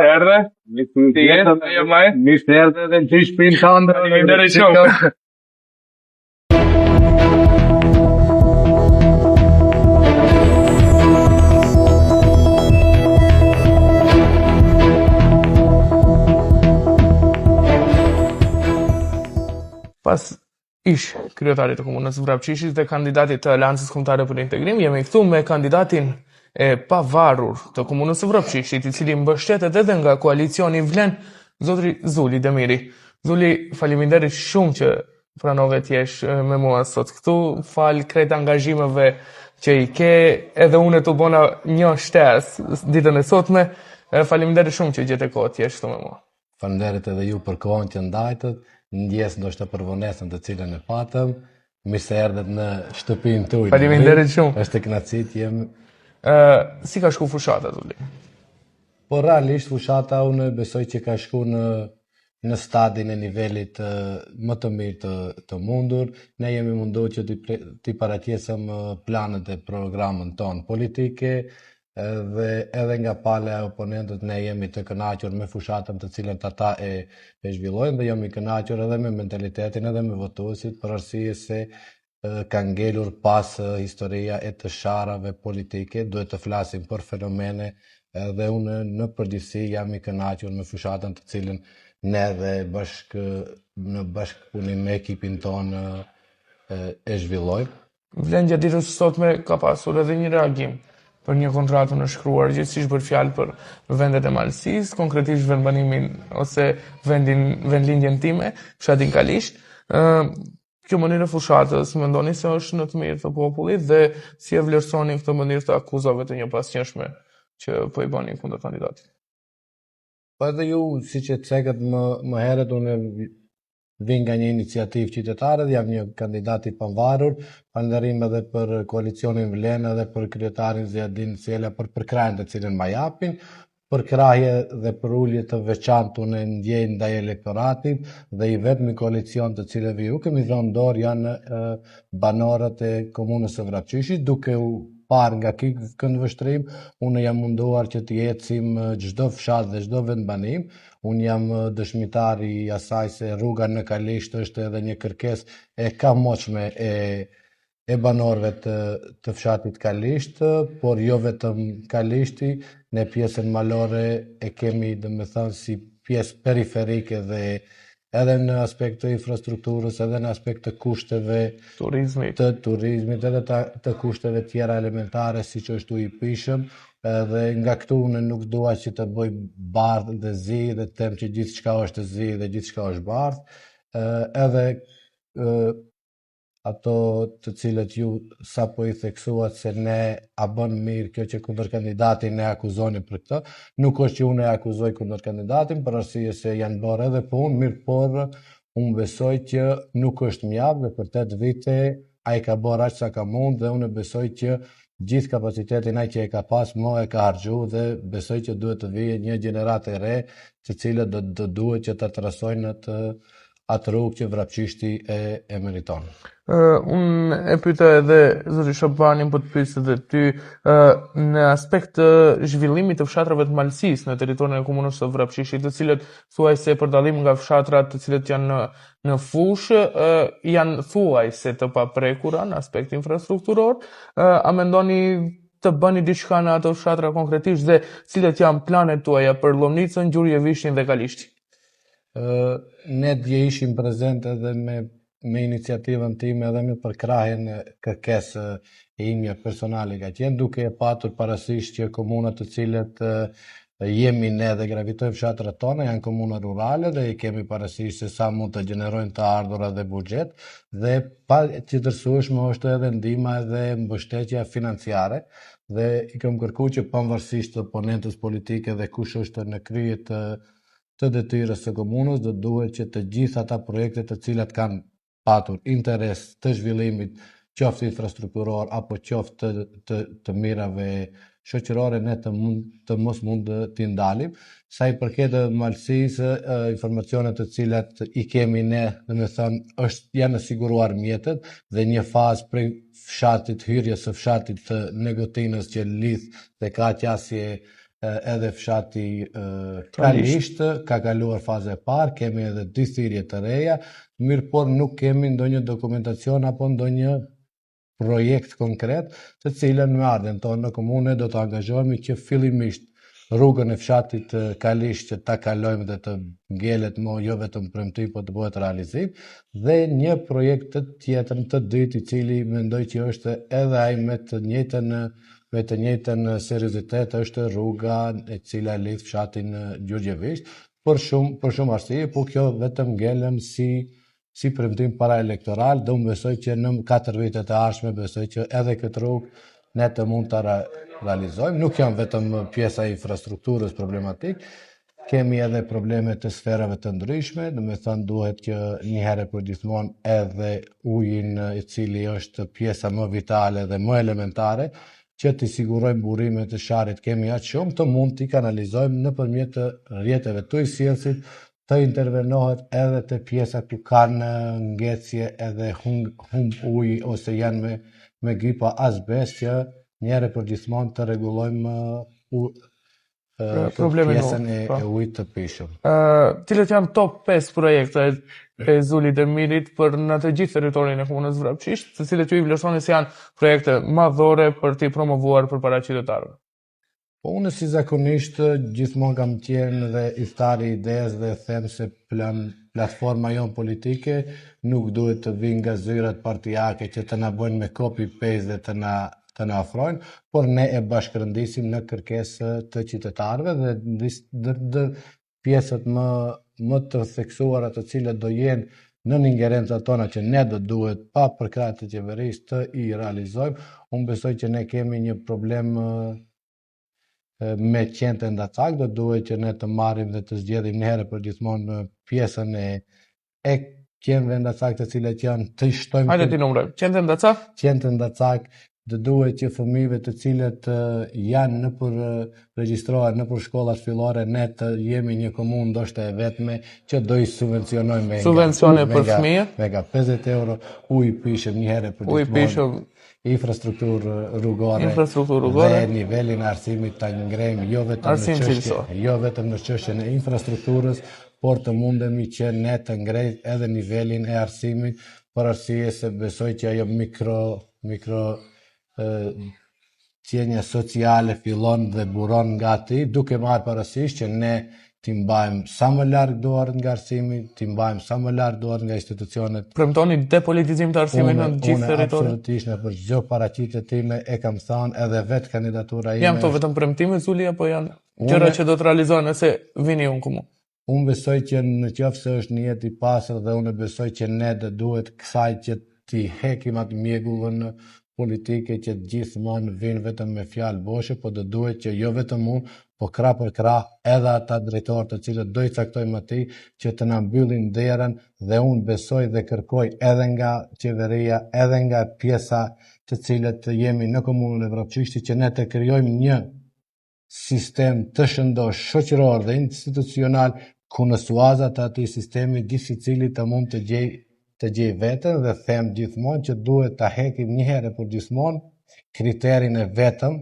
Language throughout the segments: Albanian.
Mirë erdhe dhe në shpinë tënde. Faleminderit shumë. Pas ish kryetarit të komunës Vrapçishit dhe kandidatit të Aleancës Kombëtare për Integrim, jemi këtu me kandidatin e pavarur të komunës Vrapçishit, i cili mbështetet edhe nga koalicioni Vlen, zotri Zuli Demiri. Zuli, faleminderit shumë që pranove të jesh me mua sot këtu, fal krejt angazhimeve që i ke, edhe unë të bona një shtesë ditën e sotme. Faleminderit shumë që gjete kohë të jesh këtu me mua. Faleminderit edhe ju për kohën që ndajtët. Ndjes ndoshta për vonesën të cilën e patëm. Mirë se erdhët në shtëpinë tuaj. Faleminderit shumë. Është kënaqësi të jem. Si ka shku fushata, Zuli? Po realisht fushata unë besoj që ka shku në stadin e nivelit më të mirë të mundur. Ne jemi munduar që t'i paraqesëm planet e programën tonë politike, dhe edhe nga pale e oponentët ne jemi të kënaqur me fushatën të cilën ata e zhvillojnë, dhe jemi kënaqur edhe me mentalitetin edhe me votuesit, për arsye se ka ngelur pas historia e të sharave politike. Duhet të flasim për fenomene, dhe unë në përgjithësi jam i kënaqur me fushatën të cilën ne dhe në bashkëpunim me ekipin tonë e zhvillojmë. Vlen gjatë ditës sotme ka pasur edhe një reagim për një kontratë në shkruar, gjithsesi për fjalë për vendet e Malësisë, konkretisht vendbanimin ose vendlindjen time, fshatin Kalisht. Kjo mënyrë e fushatës mendoni se është në të mirë të popullit, dhe si e vlerësoni këtë mënyrë të akuzave të njëpasqyrshme që po i bani kundër kandidatit? Po edhe ju, siç e cekët më herët, unë vin nga një iniciativë qytetare dhe jam një kandidat i pavarur. Falënderim edhe për koalicionin Vlen edhe për kryetarin Ziadin Sela për përkrahjen të cilën ma japin. Përkrahje dhe për ulje të veçantë unë ndjej ndaj elektoratit, dhe i vetmi koalicion të cilëve ju kemi dhënë dorë janë banorët e komunës së Vrapçishit, duke u parë nga ky këndvështrim, unë jam munduar që të ecim çdo fshat dhe çdo vendbanim. Unë jam dëshmitar i asaj se rruga në Kalisht është edhe një kërkesë e kamotshme e banorëve të fshatit Kalisht, por jo vetëm Kalishti, ne pjesën malore e kemi, domethënë, si pjesë periferike, dhe edhe në aspekt të infrastrukturës, edhe në aspekt të kushteve të turizmit, edhe të kushteve tjera elementare, siç është uji i pishëm. Dhe nga këtu unë nuk dua që të bëj bardhë dhe zi, dhe të them që gjithçka është zi dhe gjithçka është bardhë. Edhe ato të cilët ju sapo i theksuat se ne a bën mirë kjo që kundër kandidatin ne akuzoni për këtë. Nuk është që unë e akuzoj kundër kandidatin, për arsye se janë bërë edhe punë mirë, por unë besoj që nuk është mjaft, dhe për 8 vite ai ka bërë aq sa ka mund, dhe unë besoj që gjithë kapacitetin ai që e ka pas mo e ka harxhu, dhe besoj që duhet të vijë një gjeneratë e re, të cilët do duhet që të trasojnë atë rrugë që Vrapçishti e meriton. Unë e pyeta edhe zoti Shabanin, po të pyes edhe ty në aspekt të zhvillimit të fshatrave të Malësisë në territorin e komunës së Vrapçishit, të cilët thuajse për dallim nga fshatrat të cilët janë në fushë, janë thuajse të paprekura në aspekt infrastrukturor. A mendoni të bëni diçka në ato fshatra konkretisht, dhe cilët janë planet tuaja për Lomnicën, Gjurje Vishnjën dhe Kalishtin? Ne dje ishim prezent edhe me iniciativën time edhe me përkrahjen e kërkesë e imja personale ka qenë, duke e patur parasysh që komunat të cilët jemi ne dhe gravitojnë fshatrat tona janë komuna rurale, dhe i kemi parasysh se sa mund të gjenerojnë të ardhurat dhe buxhet, dhe pa qëndrueshme është edhe ndihma dhe mbështetja financiare, dhe i kam kërkuar që pavarësisht të oponentës politike dhe kush është në krye të detyrës së komunës, do duhet që të gjitha ata projekte të cilat kanë patur interes të zhvillimit, qoftë infrastrukturor apo qoftë të mirave shoqërore, ne të mos mund t'i ndalim. Sa i përket Malësisë, informacionet të cilat i kemi ne, domethënë, janë siguruar mjetet, dhe një fazë prej fshatit, hyrjes së fshatit të Negotinës që lidh dhe ka qasje edhe fshati Kalisht ka kaluar faze e parë, kemi edhe 2 thirrje të reja, mirë por nuk kemi ndonjë dokumentacion apo ndonjë projekt konkret, të cilën me ardhen tonë në komune do të angazhohemi që fillimisht rrugën e fshatit Kalisht që ta kalojmë dhe të ngjelet jo vetëm premtim, po të bëhet realizim, dhe një projekt të tjetër të dytë i cili mendoj që është edhe ai me të njëjtën seriozitet, është rruga e cila lidh fshatin Gjurgjevisht, për shumë arsye, po kjo vetëm ngelen si premtim paraelektoral, dhe unë besoj që në 4 vitet e ardhshme besoj që edhe këtë rrugë ne të mund të realizojmë. Nuk janë vetëm pjesa e infrastrukturës problematik, kemi edhe probleme të sferave të ndryshme, do me thënë duhet që një herë për gjithmonë edhe ujin i cili është pjesa më vitale dhe më elementare, që të sigurojmë burimet të sharit kemi aq shumë, të mund t'i kanalizojmë nëpërmjet rrjeteve të ujësillësit, të intervenohet edhe të pjesa ku kanë ngjecje edhe humb ujë ose janë me gripa azbest, që njëherë për gjithmonë të rregullojmë pjesën e ujit të pishëm. Cilët janë top 5 projekte e Zulit Demirit për në të gjithë territorin e komunës Vrapçisht, të cilët ju i vlerësoni se janë projekte madhore për t'i promovuar përpara qytetarëve? Po unë si zakonisht gjithmonë kam qenë dhe iftari i idejës dhe them se platforma jonë politike nuk duhet të vinë nga zyrat partijake që të na bëjnë me copy-paste dhe të na afrojnë, por ne e bashkërëndisim në kërkesë të qytetarëve dhe pjesët më të theksuara të cilët do jenë në ingerencat tona që ne do duhet pa përkrah të qeverisë të i realizojmë. Unë besoj që ne kemi një problem me qendë ndacak, do duhet që ne të marrim dhe të zgjedhim një herë për gjithmonë pjesën e qendëve ndacak të cilat janë të shtojmë. Hajde ti numëroj. Qendë ndacak? Qendë ndacak do duhet që fëmijëve të cilët janë regjistrohen nëpër shkollat fillore, ne të jemi një komunë ndoshta e vetme që do i subvencionojmë subvencione për fëmijët me nga 50 euro ujë pishëm një herë për gjithmonë. Infrastrukturë rrugore dhe nivelin e arsimit ta ngrejmë jo vetëm në çështjen e infrastrukturës, por të mundemi që ne të ngrejmë edhe nivelin e arsimit, për arsye se besoj që ajo mikro qenja sociale fillon dhe buron nga ti, duke marrë parasysh që ne t'i mbajmë sa më larg duart nga arsimi, t'i mbajmë sa më larg duart nga institucionet. Premtoni depolitizim të arsimit në gjithë territorin? Absolutisht, në për çdo paraqitje time e kam thënë edhe vetë kandidatura ime. Janë këto vetëm premtime Zuli apo janë gjëra që do të realizohen nëse vini unë komunë? Unë besoj që në qoftë se është një jetë i pastër dhe unë besoj që ne do duhet kësaj që t'i hekim atë mjegullën politike që gjithmonë vinë vetëm me fjalë boshe, po do duhet që jo vetëm unë, po krah për krah edhe ata drejtorë të cilët do i caktojmë atij që të na mbyllin derën, dhe unë besoj dhe kërkoj edhe nga qeveria, edhe nga pjesa të cilët jemi në komunën e Vrapçishtit që ne të krijojmë një sistem të shëndosh shoqëror dhe institucional ku në suazat të atij sistemi gjithsecili të mund të gjej veten, dhe them gjithmonë që duhet ta hekim një herë për gjithmonë kriterin e vetëm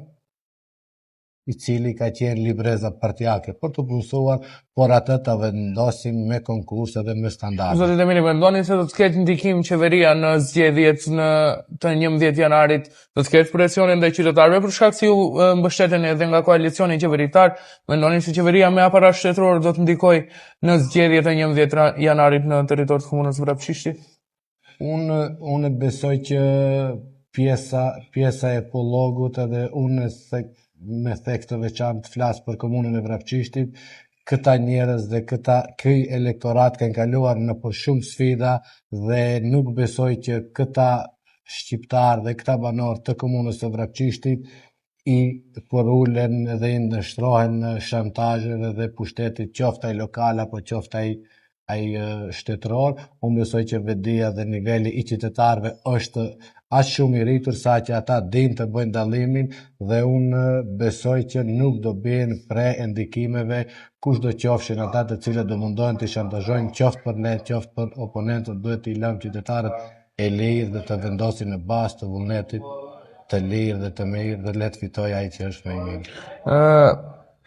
i cili ka qenë libreza partijake për të punësuar, por atë të vendosim me konkurse dhe me standarde. Zoti Demiri, mendoni se do të ketë ndikim qeveria në zgjedhjet të 11 janarit, do të ketë presione ndaj qytetarëve për shkak se ju mbështeteni edhe nga koalicioni qeveritar? Mendoni se qeveria me aparat shtetëror do të ndikojë në zgjedhjet e 11 janarit në territor të komunës Vrapçishtit? Unë besoj që pjesa e Pollogut edhe unë me thekë të veçantë flas për komunën e Vrapçishtit, këta njerëz dhe ky elektorat kanë kaluar në për shumë sfida dhe nuk besoj që këta shqiptar dhe këta banor të komunës së Vrapçishtit i porulen dhe i ndështrohen në shantazhe dhe pushtetit, qoftë ai lokal apo qoftë ai shtetëror. Unë besoj që vetdia dhe niveli i qytetarëve është aq shumë i rritur sa që ata dinë të bëjnë dallimin, dhe unë besoj që nuk do bien pre ndikimeve kushdo qofshin ata të cilët do mundohen të shantazhojnë qoftë për ne, qoftë për oponentët. Duhet t'i lëmë qytetarët e lirë dhe të vendosin në bazë të vullnetit të lirë dhe të mirë, dhe le të fitojë ai që është më i mirë.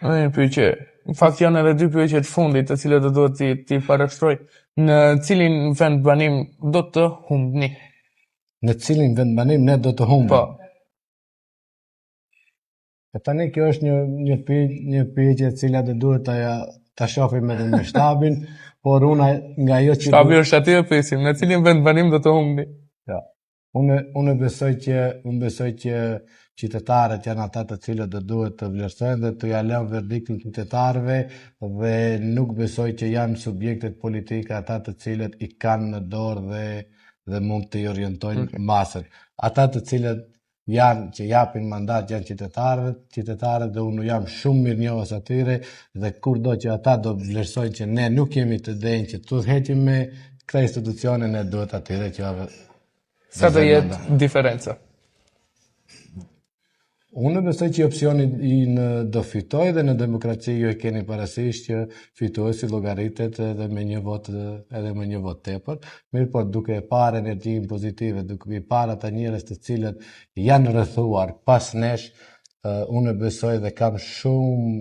Një pyetje. Në fakt janë edhe dy pyetje të fundit, të cilët do duhet ti parashtroj. Në cilin vend banim do të humbni? Në cilin vend banim ne do të humbim? Po. E tani kjo është një pyetje e cila do duhet ta shohim edhe me shtabin, por unë nga ajo që Shtabi është aty e pyesim, në cilin vend banim do të humbni? Ja. Unë besoj që qytetarët janë ata të cilët do duhet të vlerësojnë dhe të ja lënë verdiktin qytetarëve dhe nuk besoj që janë subjektet politike ata të cilët i kanë në dorë dhe mund të i orientojnë masën. Ata të cilët janë që japin mandat janë qytetarët dhe unë jam shumë mirënjohës atyre dhe kurdo që ata do vlerësojnë që ne nuk jemi të denjë që të heqim me këta institucione, ne duhet atyre që Sa do jetë diferenca? Unë besoj që opsioni do fitoj dhe në demokraci ju e keni parasysh që fituesi llogaritet edhe me një vot tepër, mirë po duke e parë energjinë pozitive, duke e parë ata njerëz të cilët janë rrethuar pas nesh, unë besoj dhe kam shumë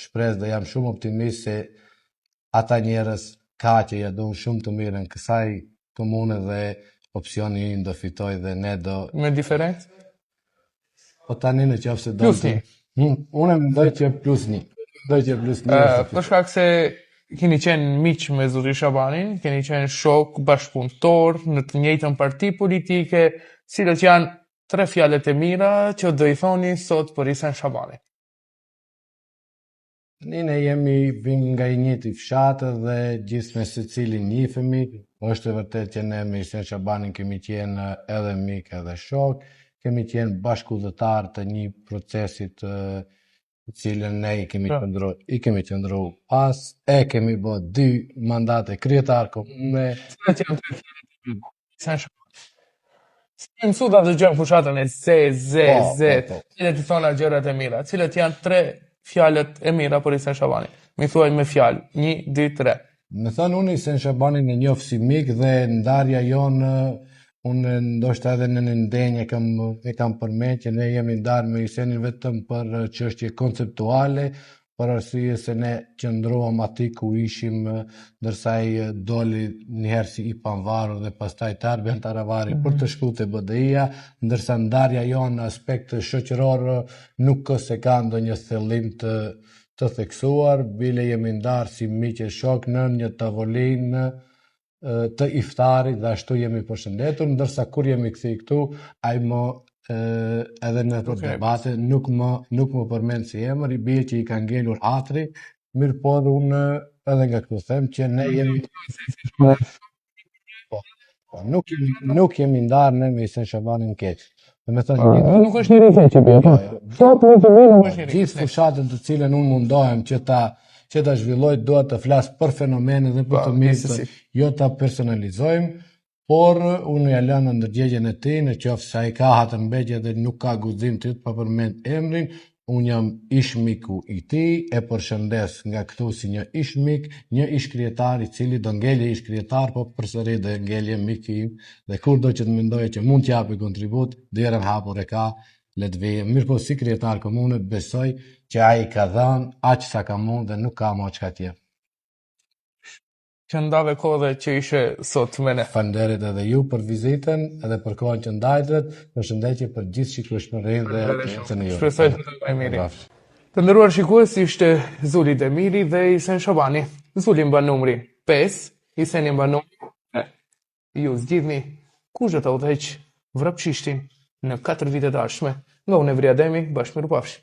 shpresë dhe jam shumë optimist se ata njerëz ka që ja duan shumë të mirën kësaj komune dhe opsioni im do fitoj dhe ne do... Me diferencë? Po tani në qoftë se do Plus një. Unë mendoj që plus një. Për shkak se keni qenë miq me Zoti Shabanin, keni qenë shok, bashkëpunëtor në të njëjtën parti politike, cilët janë 3 fjalët e mira që do i thoni sot për Isen Shabanin. Ne vim nga i njëjti fshatë dhe gjithë me secilin njihemi. Është e vërtetë që ne me Isen Shabanin kemi qenë edhe mik edhe shok. Kemi qenë bashkëudhëtar të një procesit të cilën ne i kemi qëndru pas, kemi bë 2 mandate kryetar komune. Mësuta të gjënë fushatën e cilët i thona gjërat e mira, cilët janë 3 fjalët e mira për Isen Shabanin. Mi thuaj me fjalë, 1, 2, 3. Me thënë unë Isen Shabanin e njoh si mik dhe ndarja jonë unë ndoshta edhe në ndenjë e kam përmend që ne jemi ndarë me Isenin vetëm për çështje konceptuale, për arsye se ne qëndruam aty ku ishim ndërsa ai doli njëherë si i pavarur dhe pastaj tarbën taravari për të shkuar te BDI-ja, ndërsa ndarja jonë në aspekt shoqëror nuk se ka ndonjë thellim të theksuar, bile jemi ndarë si miq e shok në një tavolinë të iftarit dhe ashtu jemi përshëndetur, ndërsa kur jemi kthej këtu, ai edhe në të debate nuk më përmend si emër, i bie që i ka ngelur hatri, mirë po dhe unë edhe nga këtu them që ne jemi nuk jemi ndarë ne me Isen Shabanin keq. Dhe me thënë nuk është një keq që bie. Gjithë fushatën të cilën unë mundohem që ta zhvilloj, dua të flas për fenomene dhe për të mirë, jo ta personalizojmë, por unë ja lënë në ndërgjegjen e tij, në qoftë se ai ka hatërmbegje dhe nuk ka guxim të pa përmend emrin, unë jam ish miku i tij, e përshëndes nga këtu si një ish mik, një ish kryetar i cili do ngelje ish kryetar, po përsëri do ngelje mik i im, dhe kurdo që të mendojë që mund të japë kontribut, derën hapur e ka, le të vijë. Mirë po si kryetar komune besoj që ai ka dhënë aq sa ka mund dhe nuk ka më çka tjetër. Që ndave kohë që ishe sot me ne. Falënderit edhe ju për vizitën edhe për kohën që ndajtët, përshëndetje për gjithë shikueshmërinë dhe atencionin juaj. Shpresoj të të mirë. Të nderuar shikues, ishte Zuli Demiri dhe Isen Shabani. Zuli mban numrin 5, Iseni mban numrin 3. Ju zgjidhni kush do të udhëheq vrapçishtin në 4 vitet ardhshme nga Unë Evria Demi, bashkë me Rupafshi.